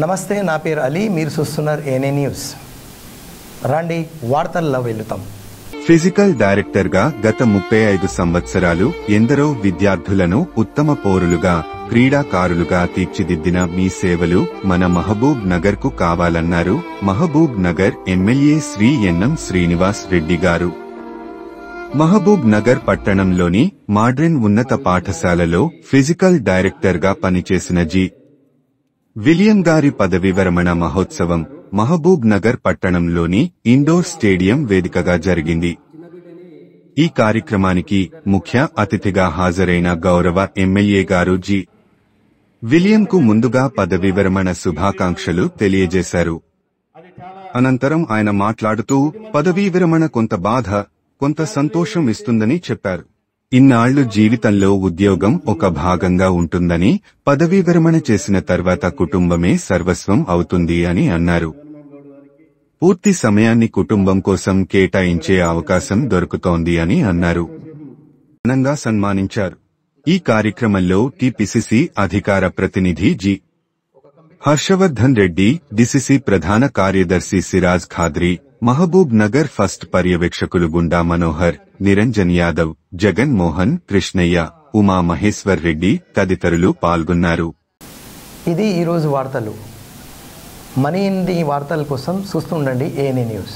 నమస్తే, నా పేరు అలీ. మీరు చూస్తున్నారు ఏఎన్ఏ న్యూస్. రండి వార్తల్లో వెళ్తాం. ఫిజికల్ డైరెక్టర్ గా గత 35 సంవత్సరాలు ఎందరో విద్యార్థులను ఉత్తమ పౌరులుగా, క్రీడాకారులుగా తీర్చిదిద్దిన మీ సేవలు మన మహబూబ్ నగర్ కు కావాలన్నారు మహబూబ్ నగర్ ఎమ్మెల్యే శ్రీ ఎన్ఎం శ్రీనివాస్ రెడ్డి గారు. మహబూబ్ నగర్ పట్టణంలోని మోడర్న్ ఉన్నత పాఠశాలలో ఫిజికల్ డైరెక్టర్ గా పనిచేసిన జి. విలియం గారి పదవీ విరమణ మహోత్సవం మహబూబ్ నగర్ పట్టణంలోని ఇండోర్ స్టేడియం వేదికగా జరిగింది. ఈ కార్యక్రమానికి ముఖ్య అతిథిగా హాజరైన గౌరవ ఎమ్మెల్యే గారు జి. విలియంకు ముందుగా పదవీ విరమణ శుభాకాంక్షలు తెలియజేశారు. అనంతరం ఆయన మాట్లాడుతూ పదవీ విరమణ కొంత బాధ, కొంత సంతోషం ఇస్తుందని చెప్పారు. ఇన్నాళ్లు జీవితంలో ఉద్యోగం ఒక భాగంగా ఉంటుందని, పదవీ విరమణ చేసిన తర్వాత కుటుంబమే సర్వస్వం అవుతుంది అని అన్నారు. పూర్తి సమయాన్ని కుటుంబం కోసం కేటాయించే అవకాశం దొరుకుతోంది అని అన్నారు. ఘనంగా సన్మానించారు. ఈ కార్యక్రమంలో టిపిసిసి అధికార ప్రతినిధి జి. హర్షవర్ధన్ రెడ్డి, డిసిసి ప్రధాన కార్యదర్శి సిరాజ్ ఖాద్రీ, మహబూబ్ నగర్ ఫస్ట్ పర్యవేక్షకులు గుండా మనోహర్, నిరంజన్ యాదవ్, జగన్ మోహన్, కృష్ణయ్య, ఉమా మహేశ్వర్ రెడ్డి తదితరులు పాల్గొన్నారు. ఇది ఈరోజు వార్తలు. మనీ ఇన్ ది వార్తల కోసం చూస్తుండండి ఏఎన్ఏ న్యూస్.